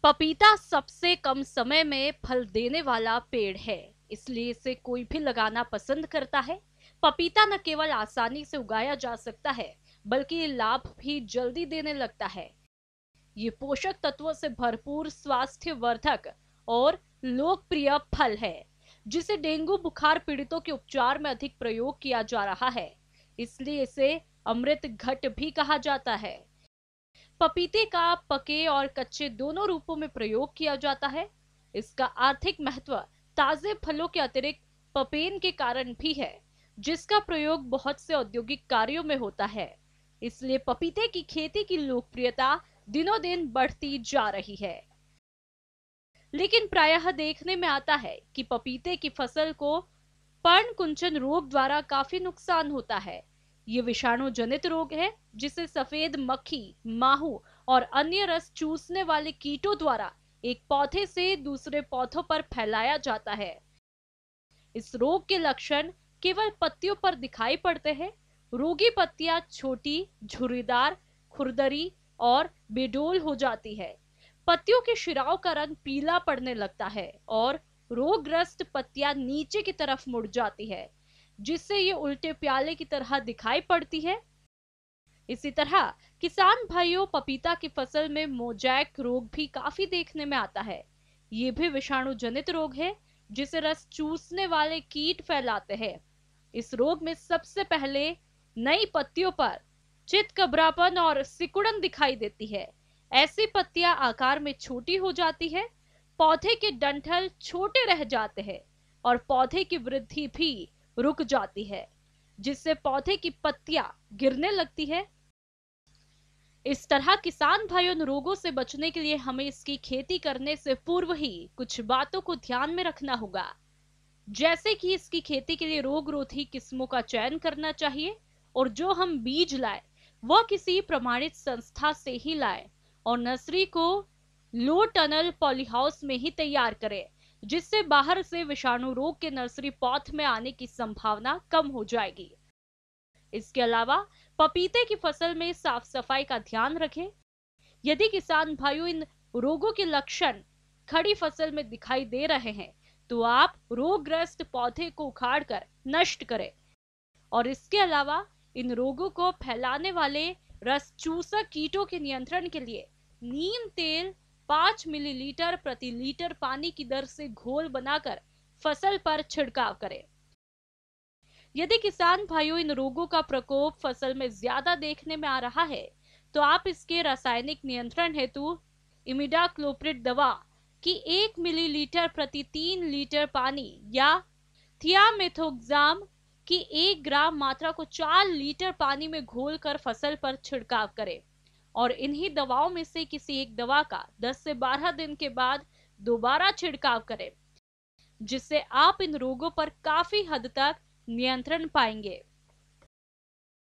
पपीता सबसे कम समय में फल देने वाला पेड़ है, इसलिए इसे कोई भी लगाना पसंद करता है। पपीता न केवल आसानी से उगाया जा सकता है, बल्कि ये लाभ भी जल्दी देने लगता है। ये पोषक तत्वों से भरपूर, स्वास्थ्यवर्धक और लोकप्रिय फल है, जिसे डेंगू बुखार पीड़ितों के उपचार में अधिक प्रयोग किया जा रहा है। इसलिए इसे अमृत घट भी कहा जाता है। पपीते का पके और कच्चे दोनों रूपों में प्रयोग किया जाता है। इसका आर्थिक महत्व ताजे फलों के अतिरिक्त पपेन के कारण भी है, जिसका प्रयोग बहुत से औद्योगिक कार्यों में होता है। इसलिए पपीते की खेती की लोकप्रियता दिनों दिन बढ़ती जा रही है। लेकिन प्रायः देखने में आता है कि पपीते की फसल को पर्णकुंचन रोग द्वारा काफी नुकसान होता है। ये विषाणु जनित रोग है, जिसे सफेद मक्खी, माहू और अन्य रस चूसने वाले कीटों द्वारा एक पौधे से दूसरे पौधों पर फैलाया जाता है। इस रोग के लक्षण केवल पत्तियों पर दिखाई पड़ते हैं। रोगी पत्तियां छोटी, झुर्रीदार, खुरदरी और बेडोल हो जाती है। पत्तियों के शिराओं का रंग पीला पड़ने लगता है और रोगग्रस्त पत्तियां नीचे की तरफ मुड़ जाती है, जिससे ये उल्टे प्याले की तरह दिखाई पड़ती है। इसी तरह किसान भाइयों, पपीता की फसल में मोजैक रोग भी काफी देखने में आता है। ये भी विषाणु जनित रोग है, जिसे रस चूसने वाले कीट फैलाते हैं। इस रोग में सबसे पहले नई पत्तियों पर चितकबरापन और सिकुड़न दिखाई देती है। ऐसी पत्तियां आकार में छोटी हो जाती है, पौधे के डंठल छोटे रह जाते हैं और पौधे की वृद्धि भी रुक जाती है, जिससे पौधे की पत्तियां गिरने लगती है। इस तरह किसान भाइयों, उन रोगों से बचने के लिए हमें इसकी खेती करने से पूर्व ही कुछ बातों को ध्यान में रखना होगा। जैसे कि इसकी खेती के लिए रोगरोधी किस्मों का चयन करना चाहिए और जो हम बीज लाए वह किसी प्रमाणित संस्था से ही लाए और नर्सरी को लो टनल पॉलीहाउस में ही तैयार करें, जिससे बाहर से विषाणु रोग के नर्सरी पॉट में आने की संभावना कम हो जाएगी। इसके अलावा पपीते की फसल में साफ सफाई का ध्यान रखें। यदि किसान भाइयों इन रोगों के लक्षण खड़ी फसल में दिखाई दे रहे हैं, तो आप रोगग्रस्त पौधे को उखाड़कर नष्ट करें। और इसके अलावा इन रोगों को फैलाने वाले रस चूसक कीटों के नियंत्रण के लिए नीम तेल 5 मिलीलीटर प्रति लीटर पानी की दर से घोल बनाकर फसल पर छिड़काव करें। यदि किसान भाइयों इन रोगों का प्रकोप फसल में ज्यादा देखने में आ रहा है, तो आप इसके रासायनिक नियंत्रण हेतु इमिडाक्लोप्रिड दवा की 1 मिलीलीटर प्रति 3 लीटर पानी या थियामेथोक्साम की 1 ग्राम मात्रा को 4 लीटर पानी में घोलकर फसल पर छिड़काव करें और इन्हीं दवाओं में से किसी एक दवा का 10 से 12 दिन के बाद दोबारा छिड़काव करें, जिससे आप इन रोगों पर काफी हद तक नियंत्रण पाएंगे।